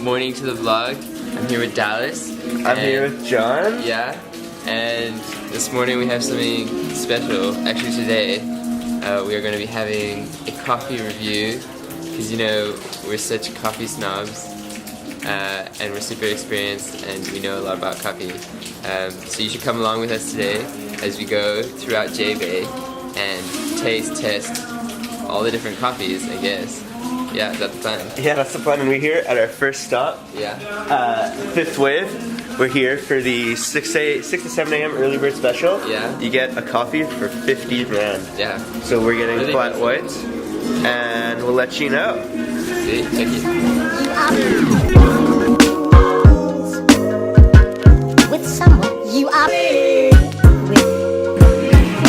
Morning to the vlog. I'm here with Dallas. I'm here with John. Yeah, and this morning we have something special. Actually today, we are going to be having a coffee review because you know we're such coffee snobs and we're super experienced and we know a lot about coffee. So you should come along with us today as we go throughout J-Bay and test all the different coffees, I guess. Yeah, is that the plan? Yeah, that's the plan. And we're here at our first stop. Yeah. Fifth Wave. We're here for the 6 to 7 a.m. early bird special. Yeah. You get a coffee for 50 rand. Yeah. So we're getting Really flat nice. whites, and we'll let you know. See, check it. With someone you are with.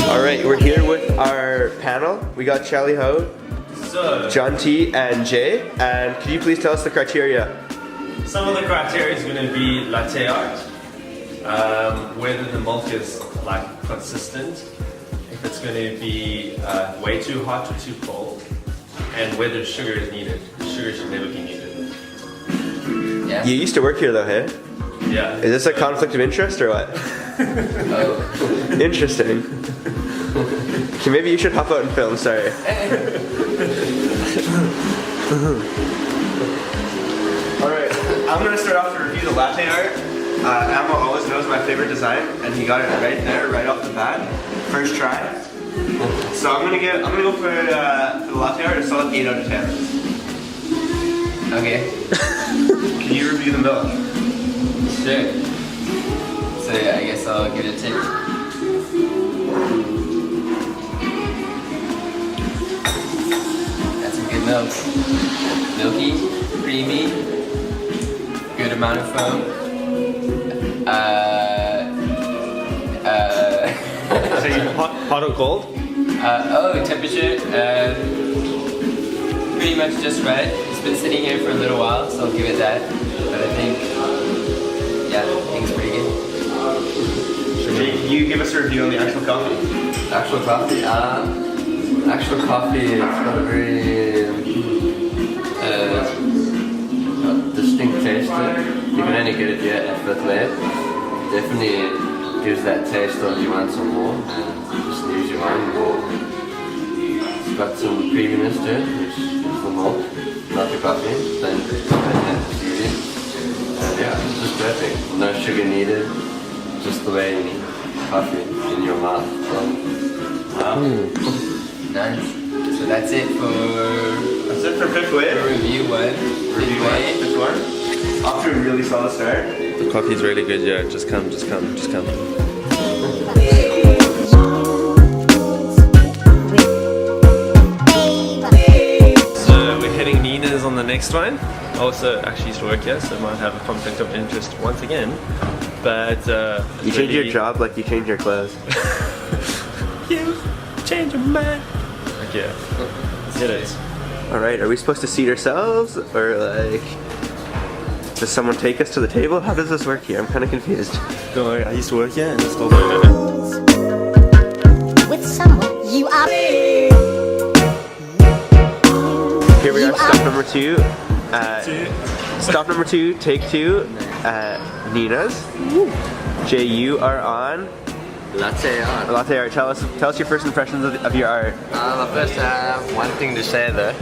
All right, we're here with our panel. We got Charlie Ho, John T, and Jay. And could you please tell us the criteria? Some of the criteria is going to be latte art, whether the milk is like consistent, if it's going to be way too hot or too cold, and whether sugar is needed. Sugar should never be needed. Yeah. You used to work here though, hey? Yeah. Is this a conflict of interest or what? Oh. Interesting. Okay, maybe you should hop out and film, sorry. Alright, I'm gonna start off to review the latte art. Amma always knows my favorite design, and he got it right there, right off the bat. First try. So I'm gonna go for the latte art a solid 8 out of 10. Okay. Can you review the milk? Sure. So yeah, I guess I'll give it a take. That's some good milk. Milky, creamy, good amount of foam. So you hot or cold? Temperature, pretty much just right. It's been sitting here for a little while, so I'll give it that. But I think, yeah, I think it's pretty good. Can you give us a review on the actual coffee? Actual coffee? Actual coffee, it's got a very distinct taste to it. You can only get it here at Fifth Wave. Definitely gives that taste of you want some more and just leaves you wanting more. It's got some creaminess to it, which is the milk, not the coffee. Then yeah, it's just perfect. No sugar needed, just the way you need coffee in your mouth. Nice. So that's it for Fifth Wave. review one. Fifth one. Off to a really solid start. The coffee's really good, yeah. Just come. So we're heading Nina's on the next one. I also actually used to work here, so I might have a conflict of interest once again. But You change your job like you change your clothes. You change your mind. Okay, it is. Alright, are we supposed to seat ourselves? Or like, does someone take us to the table? How does this work here? I'm kind of confused. Don't worry, I used to work here and it's called With someone you are Here we are, stop number 2. Stop number 2, take 2, Nina's. Jay, you are on Latte art. latte art. Tell us your first impressions of your art. I first have one thing to say though.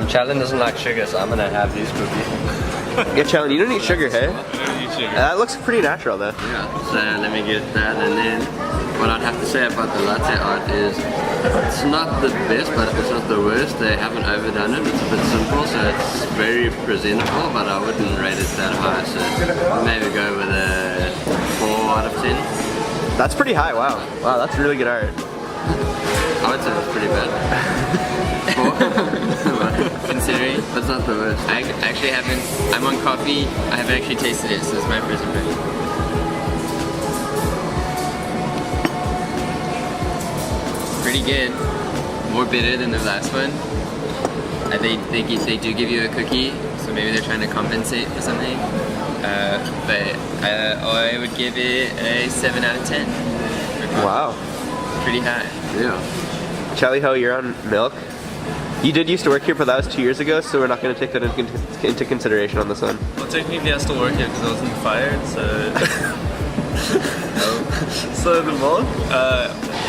Challen doesn't like sugar, so I'm gonna have these cookies. Yeah, Challen, you don't need sugar, hey? That looks pretty natural though. Yeah, so let me get that, and then what I'd have to say about the latte art is it's not the best, but it's not the worst. They haven't overdone it. It's a bit simple, so it's very presentable, but I wouldn't rate it that high. So maybe go with a 4 out of 10. That's pretty high, wow. Wow, that's really good art. I would say it's pretty bad. 4. Considering, but it's not the worst. I actually haven't, I'm on coffee, I haven't actually tasted it, so it's my first impression. Pretty good. More bitter than the last one. They do give you a cookie, so maybe they're trying to compensate for something. But I would give it a 7 out of 10. Wow. Pretty high. Yeah. Charlie Ho, you're on milk. You did used to work here, but that was 2 years ago, so we're not going to take that into consideration on this one. Well, technically I still work here because I wasn't fired, so... So the milk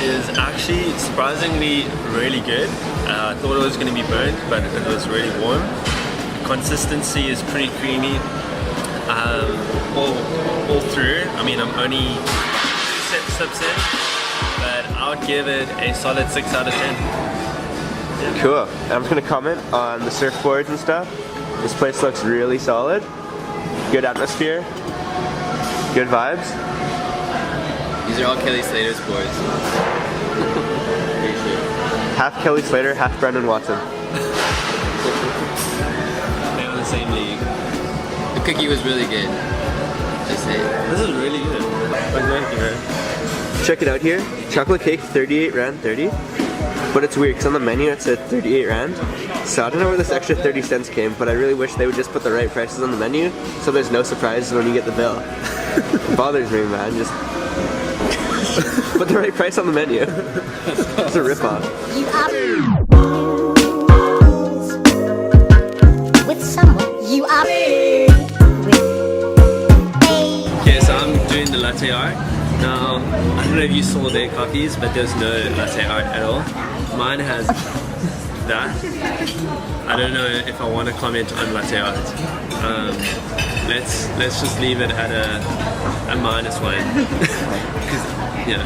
is actually surprisingly really good. I thought it was going to be burnt, but it was really warm. Consistency is pretty creamy all through. I mean, I'm only 2 sips in, but I would give it a solid 6 out of 10. Cool. I'm just going to comment on the surfboards and stuff. This place looks really solid. Good atmosphere. Good vibes. These are all Kelly Slater's boards. Half Kelly Slater, half Brendan Watson. They're in the same league. The cookie was really good. Just say. This is really good. Thank you, man. Check it out here. Chocolate cake, 38 Rand 30. But it's weird because on the menu it said 38 Rand. So I don't know where this extra 30 cents came, but I really wish they would just put the right prices on the menu so there's no surprises when you get the bill. It bothers me, man. Just put the right price on the menu. It's a ripoff. You are with someone. You are with Okay, so I'm doing the latte art. Now, I don't know if you saw their coffees, but there's no latte art at all. Mine has that. I don't know if I want to comment on latte art. Let's just leave it at a -1. Yeah,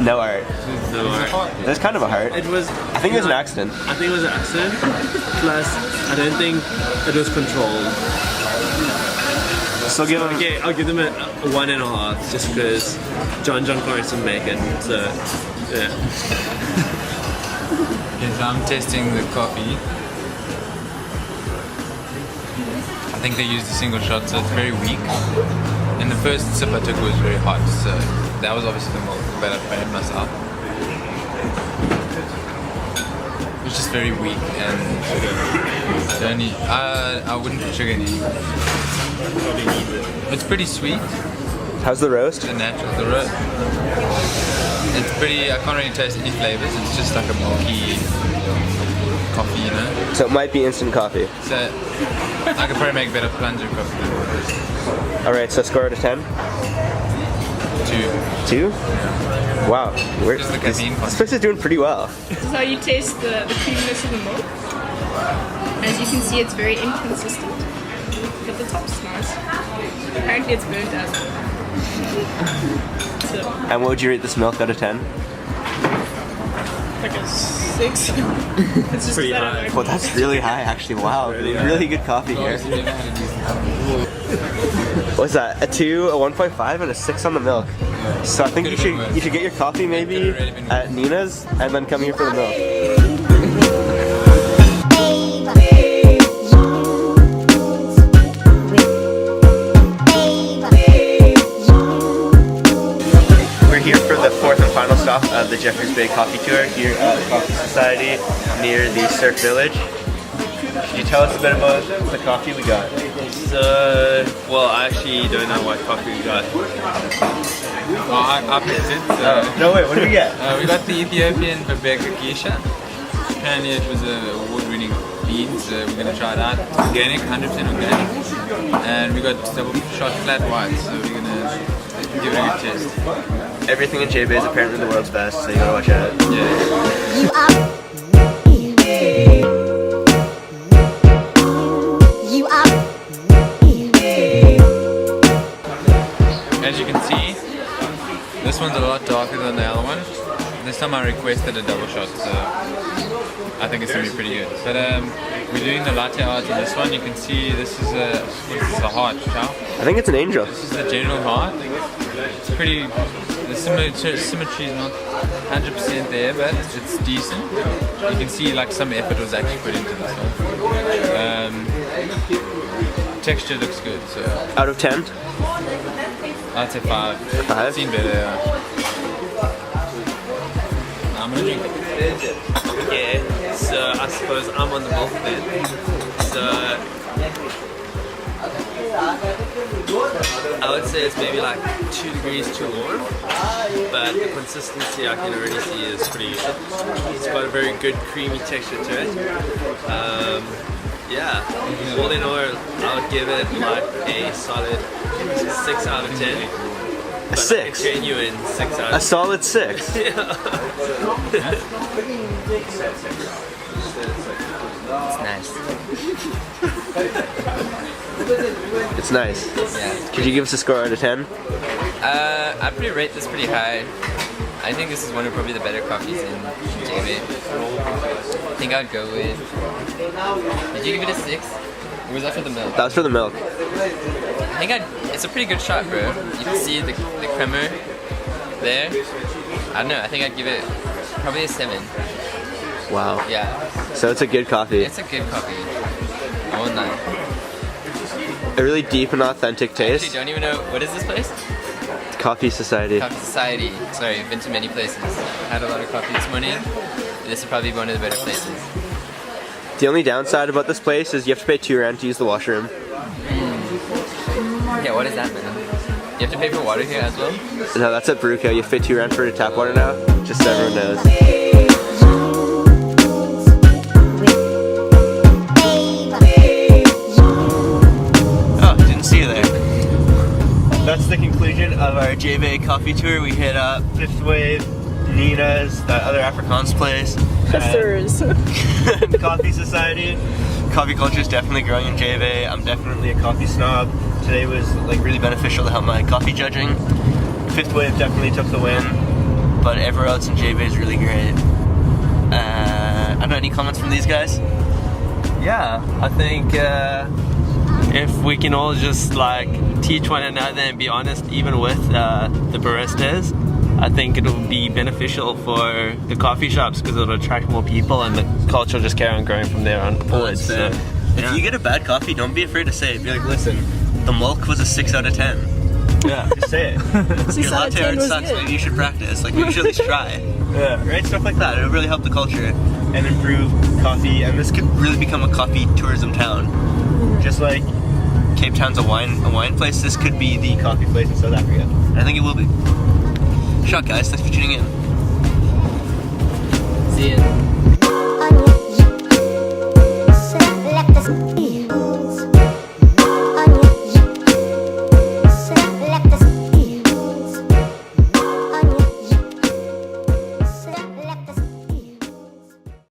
No art. no art. That's kind of a heart. It was. I think it was an accident. I think it was an accident. Plus, I don't think it was controlled. So give them. Okay, I'll give them a 1.5 just because John Carson make it. So, yeah. Okay, so I'm testing the coffee. I think they used a single shot, so it's very weak. And the first sip I took was very hot, so that was obviously the milk, but I made myself. It was just very weak and the only, I wouldn't put sugar in it. It's pretty sweet. How's the roast? The natural, the roast. It's pretty, I can't really taste any flavors. It's just like a milky coffee, you know? So it might be instant coffee. So I could probably make better plunger coffee than this. Alright, so score out of 10? 2. 2? Wow. We're, Just the this caffeine content. place is doing pretty well. This is how you taste the creaminess of the milk. As you can see, it's very inconsistent, but the top's nice. Apparently it's burnt as well. So, And what would you rate this milk out of 10? like a 6. It's just Pretty that I high. like Well, that's really high actually. Wow. Really good coffee here. What's that? A 2, a 1.5, and a 6 on the milk. So I think you should get your coffee maybe at Nina's and then come here for the milk. We're here for the 4th and final stop of the Jeffreys Bay Coffee Tour here at the Coffee Society near the Surf Village. Can you tell us a bit about the coffee we got? So, well, I actually don't know what coffee we got. Well, I picked it. So. No way, what did we get? We got the Ethiopian Babeka Geisha. Apparently it was an award-winning bean, so we're going to try it out. Organic, 100% organic. And we got double shot flat white, so we're going to give it a good test. Everything in J-Bay is apparently the world's best, so you gotta watch out. Yeah. you are you are As you can see, this one's a lot darker than the other one. This time I requested a double shot, so I think it's going to be pretty good. But we're doing the latte art on this one. You can see this is a heart, chow. I think it's an angel. This is the general heart. It's pretty, the symmetry is not 100% there, but it's decent. You can see like some effort was actually put into this one. Texture looks good, so Out of 10? I'd say 5. 5? I've seen better, yeah. I'm gonna drink it. Yeah, so I suppose I'm on the milk then. So, I I would say it's maybe like 2 degrees too warm, but the consistency I can already see is pretty good. It's got a very good creamy texture to it. Yeah, all in all, I would give it like a solid 6 out of 10. A 6? A genuine 6 out of 10. A solid 6. It's nice. It's nice. Yeah. Could you give us a score out of 10? I'd probably rate this pretty high. I think this is one of probably the better coffees in JB. I think I'd go with... Did you give it a 6? Or was that for the milk? That was for the milk. I think it's a pretty good shot, bro. You can see the crema there. I don't know, I think I'd give it probably a 7. Wow. Yeah. So it's a good coffee. It's a good coffee. I won't lie. A really deep and authentic I taste. actually don't even know, what is this place? Coffee Society. Coffee Society. Sorry, I've been to many places. Had a lot of coffee this morning. This is probably one of the better places. The only downside about this place is you have to pay €2 to use the washroom. Yeah, what is that, man? You have to pay for water here as well? No, that's at Bruco. You have to pay €2 for the tap water now. Just so everyone knows. Oh, didn't see you there. That's the conclusion of our JV coffee tour. We hit up Fifth Wave, Nina's, that other Afrikaans place. Coffee Society. Coffee culture is definitely growing in JV. I'm definitely a coffee snob. Today was like really beneficial to help my coffee judging. Fifth Wave definitely took the win, but everywhere else in JV is really great. I don't know, any comments from these guys? Yeah, I think if we can all just like teach one another and be honest even with the baristas, I think it'll be beneficial for the coffee shops because it'll attract more people and the culture will just carry on growing from there on forward. So, If you get a bad coffee, don't be afraid to say it. Be like, listen, the milk was a 6 out of 10. yeah. Just say it. Your latte art sucks, maybe you should practice. Like, maybe you should at least try. Yeah. Right? Stuff like that. It'll really help the culture and improve coffee. And this could really become a coffee tourism town. Just like Cape Town's a wine place, this could be the coffee place in South Africa. And I think it will be. Shot, guys. Thanks for tuning in. See ya. Let us